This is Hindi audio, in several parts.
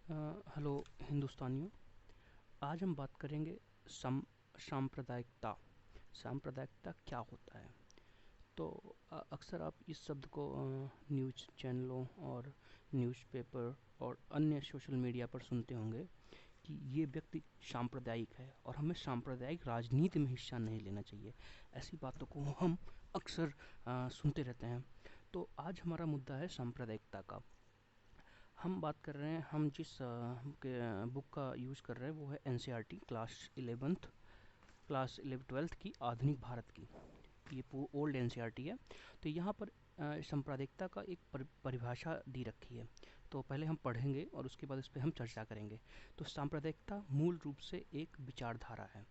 हेलो हिंदुस्तानियों। आज हम बात करेंगे सम सांप्रदायिकता। सांप्रदायिकता क्या होता है? तो अक्सर आप इस शब्द को न्यूज़ चैनलों और न्यूज़पेपर और अन्य सोशल मीडिया पर सुनते होंगे कि ये व्यक्ति सांप्रदायिक है और हमें सांप्रदायिक राजनीति में हिस्सा नहीं लेना चाहिए। ऐसी बातों को हम अक्सर सुनते रहते हैं। तो आज हमारा मुद्दा है सांप्रदायिकता का। हम बात कर रहे हैं, हम जिस बुक का यूज़ कर रहे हैं वो है एनसीईआरटी क्लास 11-12 की आधुनिक भारत की। ये ओल्ड एनसीईआरटी है। तो यहाँ पर सांप्रदायिकता का एक परिभाषा दी रखी है। तो पहले हम पढ़ेंगे और उसके बाद इस पर हम चर्चा करेंगे। तो सांप्रदायिकता मूल रूप से एक विचारधारा है।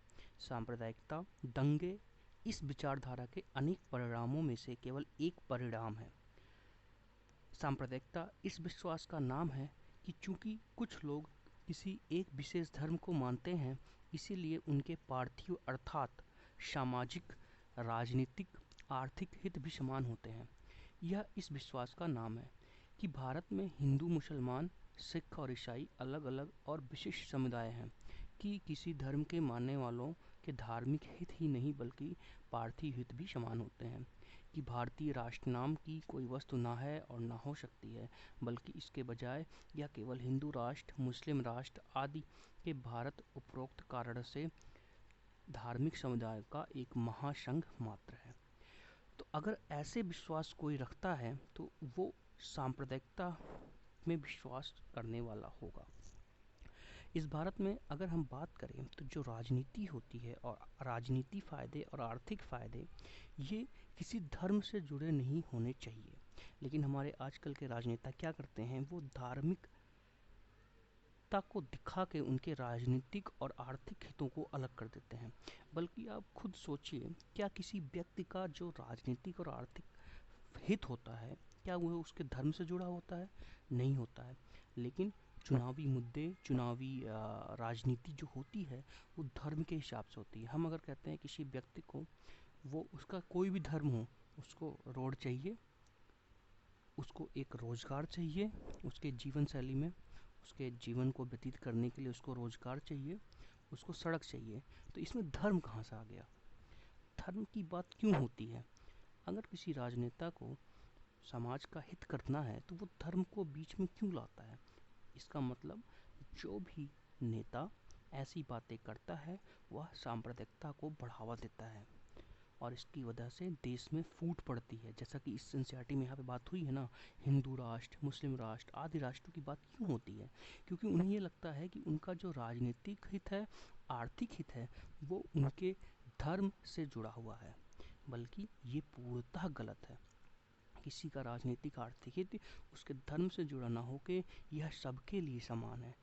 सांप्रदायिकता दंगे इस विचारधारा के अनेक परिणामों में से केवल एक परिणाम है। सांप्रदायिकता इस विश्वास का नाम है कि चूंकि कुछ लोग किसी एक विशेष धर्म को मानते हैं, इसीलिए उनके पार्थिव अर्थात सामाजिक, राजनीतिक, आर्थिक हित भी समान होते हैं। यह इस विश्वास का नाम है कि भारत में हिंदू, मुसलमान, सिख और ईसाई अलग अलग और विशिष्ट समुदाय हैं कि किसी धर्म के मानने वालों के धार्मिक हित ही नहीं बल्कि पार्थिव हित भी समान होते हैं। कि भारतीय राष्ट्र नाम की कोई वस्तु ना है और ना हो सकती है, बल्कि इसके बजाय यह केवल हिंदू राष्ट्र, मुस्लिम राष्ट्र आदि के भारत उपरोक्त कारण से धार्मिक समुदाय का एक महासंघ मात्र है। तो अगर ऐसे विश्वास कोई रखता है तो वो सांप्रदायिकता में विश्वास करने वाला होगा। इस भारत में अगर हम बात करें तो जो राजनीति होती है और राजनीति फायदे और आर्थिक फायदे, ये किसी धर्म से जुड़े नहीं होने चाहिए। लेकिन हमारे आजकल के राजनेता क्या करते हैं, वो धार्मिकता को दिखा के उनके राजनीतिक और आर्थिक हितों को अलग कर देते हैं। बल्कि आप खुद सोचिए, क्या किसी व्यक्ति का जो राजनीतिक और आर्थिक हित होता है, क्या वह उसके धर्म से जुड़ा होता है? नहीं होता है। लेकिन चुनावी मुद्दे, चुनावी राजनीति जो होती है वो धर्म के हिसाब से होती है। हम अगर कहते हैं किसी व्यक्ति को, वो उसका कोई भी धर्म हो, उसको रोड चाहिए, उसको एक रोज़गार चाहिए, उसके जीवन शैली में, उसके जीवन को व्यतीत करने के लिए उसको रोज़गार चाहिए, उसको सड़क चाहिए, तो इसमें धर्म कहाँ से आ गया? धर्म की बात क्यों होती है? अगर किसी राजनेता को समाज का हित करना है तो वो धर्म को बीच में क्यों लाता है? इसका मतलब जो भी नेता ऐसी बातें करता है वह सांप्रदायिकता को बढ़ावा देता है और इसकी वजह से देश में फूट पड़ती है। जैसा कि इस एनसीईआरटी में यहाँ पे बात हुई है ना, हिंदू राष्ट्र, मुस्लिम राष्ट्र आदि राष्ट्रों की बात क्यों होती है? क्योंकि उन्हें ये लगता है कि उनका जो राजनीतिक हित है, आर्थिक हित है, वो उनके धर्म से जुड़ा हुआ है। बल्कि ये पूर्णतः गलत है। किसी का राजनीतिक आर्थिक हित उसके धर्म से जुड़ा ना होके यह सबके लिए समान है,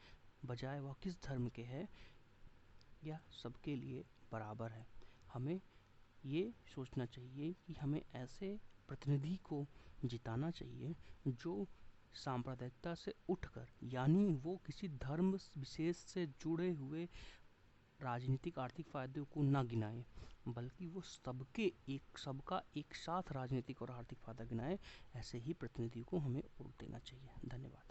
बजाय वह किस धर्म के है, यह सबके लिए बराबर है। हमें ये सोचना चाहिए कि हमें ऐसे प्रतिनिधि को जिताना चाहिए जो सांप्रदायिकता से उठकर, यानी वो किसी धर्म विशेष से जुड़े हुए राजनीतिक आर्थिक फायदों को ना गिनाए, बल्कि वो सबका एक साथ राजनीतिक और आर्थिक फायदा गिनाए। ऐसे ही प्रतिनिधि को हमें वोट देना चाहिए। धन्यवाद।